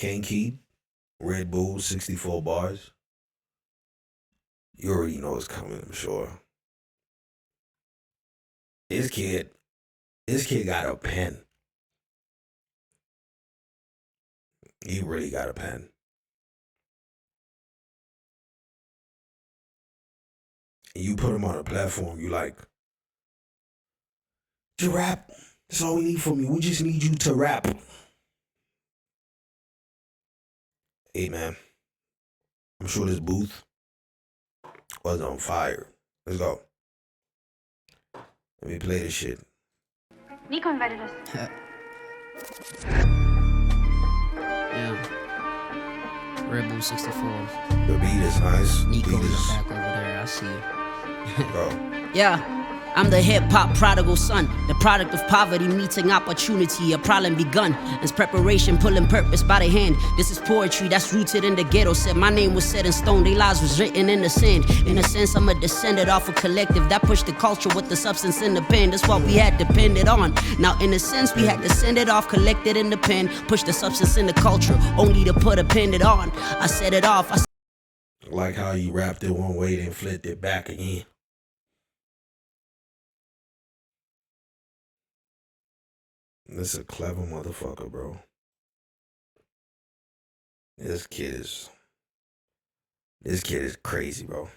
Kane, Keid, RedBull, 64 bars. You already know it's coming, I'm sure. This kid got a pen. He really got a pen. And you put him on a platform, you like, to rap. That's all we need from you. We just need you to rap. Hey man, I'm sure this booth was on fire. Let's go. Let me play this shit. Nico invited us. Yeah. RedBull 64. The beat is nice. Nico Beat in the is back over there. I see you. go. Yeah. I'm the hip-hop prodigal son, the product of poverty meeting opportunity, a problem begun. It's preparation, pulling purpose by the hand. This is poetry that's rooted in the ghetto. Said my name was set in stone, their lives was written in the sand. In a sense, I'm a descendant off a collective that pushed the culture with the substance in the pen. That's what we had depended on. Now, in a sense, we had to send it off, collected in the pen, push the substance in the culture, only to put a pen it on. I set it off. Like how you rapped it one way, then flipped it back again. This is a clever motherfucker, bro. This kid is crazy, bro.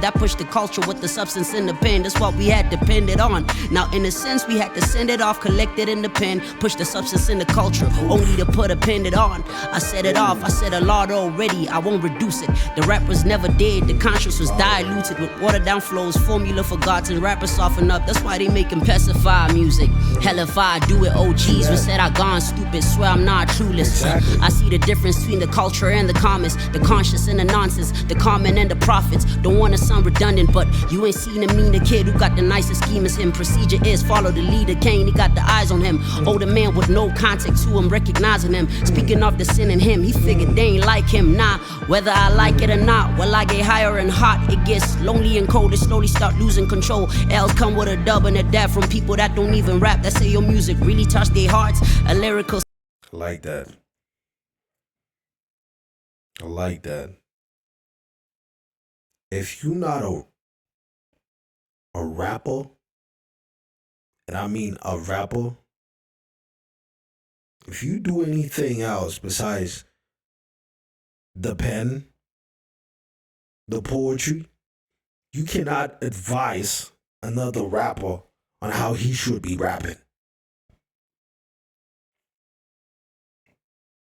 That pushed the culture with the substance in the pen. That's what we had depended on. Now, in a sense, we had to send it off, collect it in the pen, push the substance in the culture, only to put a pen it on. I set it off, I said a lot already, I won't reduce it. The rap was never dead, the conscience was diluted with watered down flows, formula forgotten, rappers soften up. That's why they making pacify music. Hell if I do it, OGs we said I gone stupid, swear I'm not clueless. I see the difference between the culture and the comments, the conscious and the nonsense, the common and the prophets. Don't wanna sound redundant, but you ain't seen him mean the kid who got the nicest scheme as him. Procedure is follow the leader. Kane, he got the eyes on him. Older man with no contact to him, recognizing him. Speaking of the sin in him, he figured they ain't like him. Nah, whether I like it or not, well I get higher and hot. It gets lonely and cold, it slowly start losing control. L's come with a dub and a dab from people that don't even rap, that say your music really touch their hearts. A lyrical. I like that. I like that. If you not a rapper, and I mean a rapper, if you do anything else besides the pen, the poetry, you cannot advise another rapper on how he should be rapping.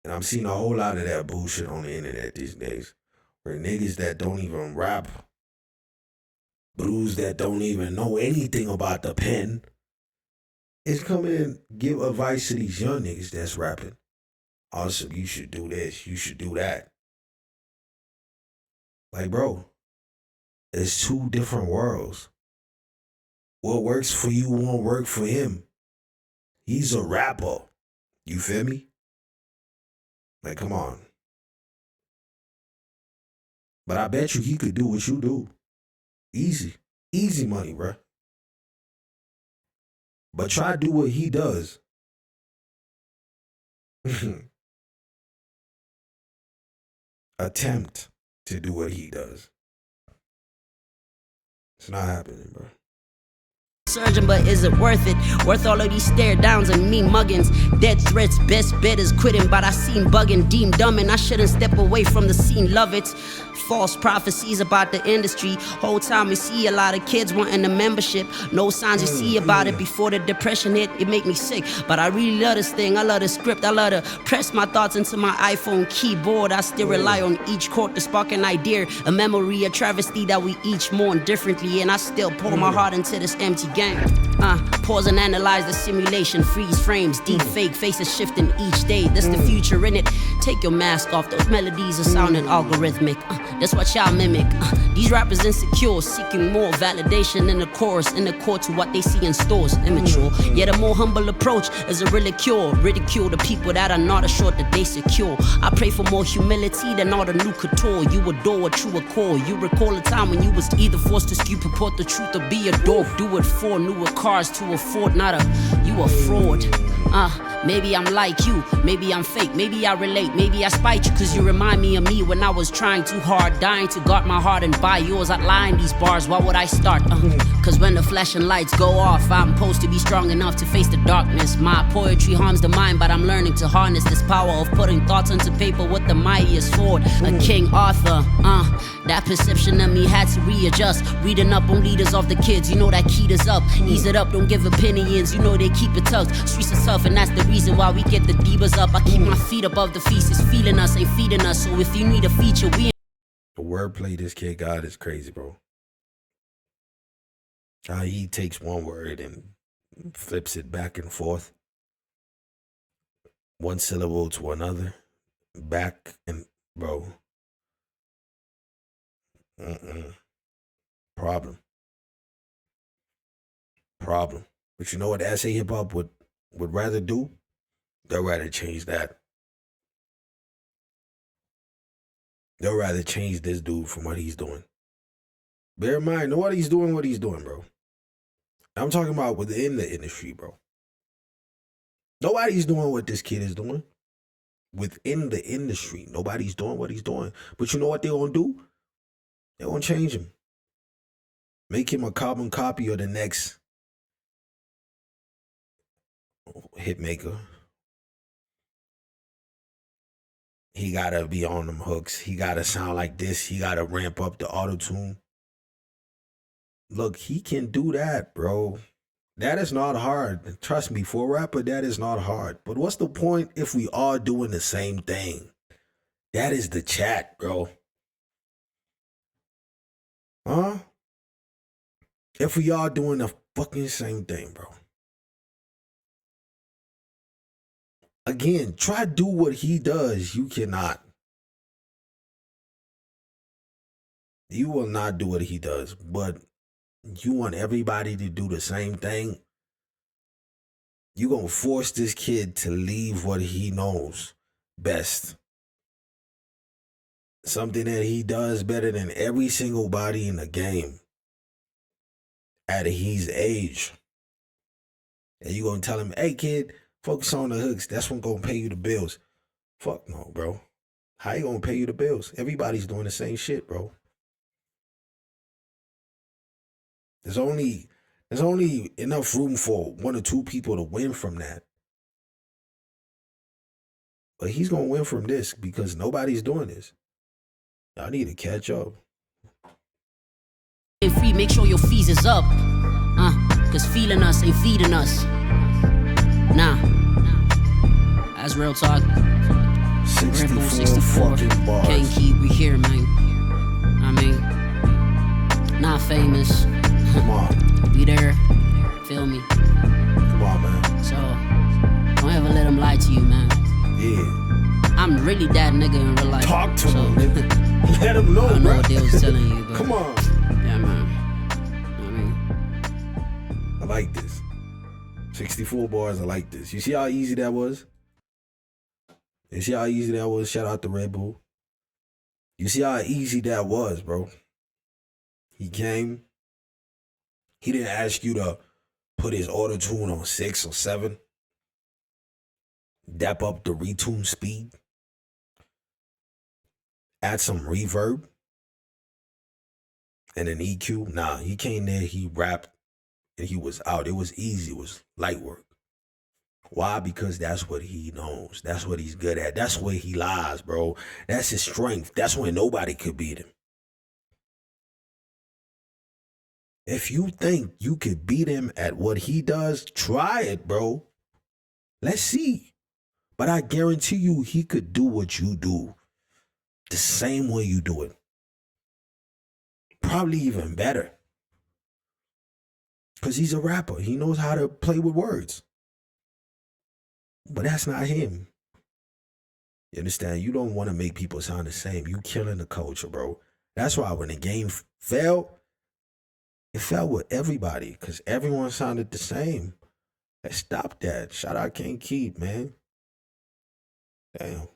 And I'm seeing a whole lot of that bullshit on the internet these days. Where niggas that don't even rap, brews that don't even know anything about the pen, is coming and give advice to these young niggas that's rapping. Also, you should do this, you should do that. Like, bro, it's two different worlds. What works for you won't work for him. He's a rapper. You feel me? Like, come on. But I bet you he could do what you do. Easy. Easy money, bruh. But try to do what he does. Attempt to do what he does. It's not happening, bro. Surgeon, but is it worth it? Worth all of these stare downs and me muggins? Dead threats, best bet is quitting, but I seen bugging, deemed dumb, and I shouldn't step away from the scene. Love it. False prophecies about the industry. Whole time we see a lot of kids wanting the membership. No signs you see about it before the depression hit. It make me sick, but I really love this thing. I love the script. I love to press my thoughts into my iPhone keyboard. I still rely on each chord to spark an idea, a memory, a travesty that we each mourn differently, and I still pour my heart into this empty game. Pause and analyze the simulation, freeze frames, deep fake faces shifting each day. That's the future in it. Take your mask off, those melodies are sounding algorithmic. That's what y'all mimic. These rappers insecure, seeking more validation in the chorus, in the core to what they see in stores. Immature, yet a more humble approach is a ridicule. Ridicule the people that are not assured that they secure. I pray for more humility than all the new couture. You adore a true accord. You recall a time when you was either forced to skew, purport the truth, or be a dog. Do it for newer cars to a Ford, not a, you a fraud. Maybe I'm like you, maybe I'm fake, maybe I relate, maybe I spite you, cause you remind me of me when I was trying too hard, dying to guard my heart and buy yours. I lie in these bars, why would I start? Cause when the flashing lights go off, I'm supposed to be strong enough to face the darkness. My poetry harms the mind, but I'm learning to harness this power of putting thoughts onto paper with the mightiest sword. A King Arthur, that perception of me had to readjust. Reading up on leaders of the kids, you know that Keid is up. Ease it up, don't give opinions, you know they keep it tucked. Streets are tough and that's the reason why we get the divas up. I keep my feet above the feces, feeling us, ain't feeding us. So if you need a feature, we the wordplay this kid got is crazy, bro. How he takes one word and flips it back and forth, one syllable to another, back and bro. Problem. But you know what essay hip hop would rather do? They'll rather change that. They'll rather change this dude from what he's doing. Bear in mind, nobody's doing what he's doing, bro. I'm talking about within the industry, bro. Nobody's doing what this kid is doing. Within the industry, nobody's doing what he's doing. But you know what they're going to do? They're going to change him. Make him a carbon copy of the next hit maker. He got to be on them hooks. He got to sound like this. He got to ramp up the auto-tune. Look, he can do that, bro. That is not hard. Trust me, for a rapper, that is not hard. But what's the point if we are doing the same thing? That is the chat, bro. Huh? If we are doing the fucking same thing, bro. Again, try to do what he does. You cannot. You will not do what he does, but you want everybody to do the same thing. You're going to force this kid to leave what he knows best. Something that he does better than every single body in the game at his age. And you're going to tell him, hey, kid, focus on the hooks. That's what's going to pay you the bills. Fuck no, bro. How you going to pay you the bills? Everybody's doing the same shit, bro. There's only enough room for one or two people to win from that. But he's going to win from this because nobody's doing this. Y'all need to catch up. free, make sure your fees is up. Cause feeling us ain't feeding us. Nah. That's real talk. RedBull 64. Kane, Keid, we here, man. I mean, not famous. Come on. Be there. Feel me? Come on, man. So, don't ever let them lie to you, man. Yeah. I'm really that nigga in real life. Talk to him, nigga. Let him know, I don't know bro. what they was telling you, but come on. Yeah, man. I mean, I like this. 64 bars, I like this. You see how easy that was? You see how easy that was? Shout out to RedBull. You see how easy that was, bro? He came. He didn't ask you to put his auto-tune on 6 or 7. Dap up the retune speed. Add some reverb. And an EQ. Nah, he came there, he rapped, and he was out. It was easy. It was light work. Why? Because that's what he knows. That's what he's good at. That's where he lies, bro. That's his strength. That's when nobody could beat him. If you think you could beat him at what he does, try it, bro. Let's see. But I guarantee you he could do what you do the same way you do it. Probably even better. Because he's a rapper. He knows how to play with words. But that's not him. You understand? You don't want to make people sound the same. You killing the culture, bro. That's why when the game fell, it fell with everybody. Because everyone sounded the same. Let's stop that. Shout out Keid, man. Damn.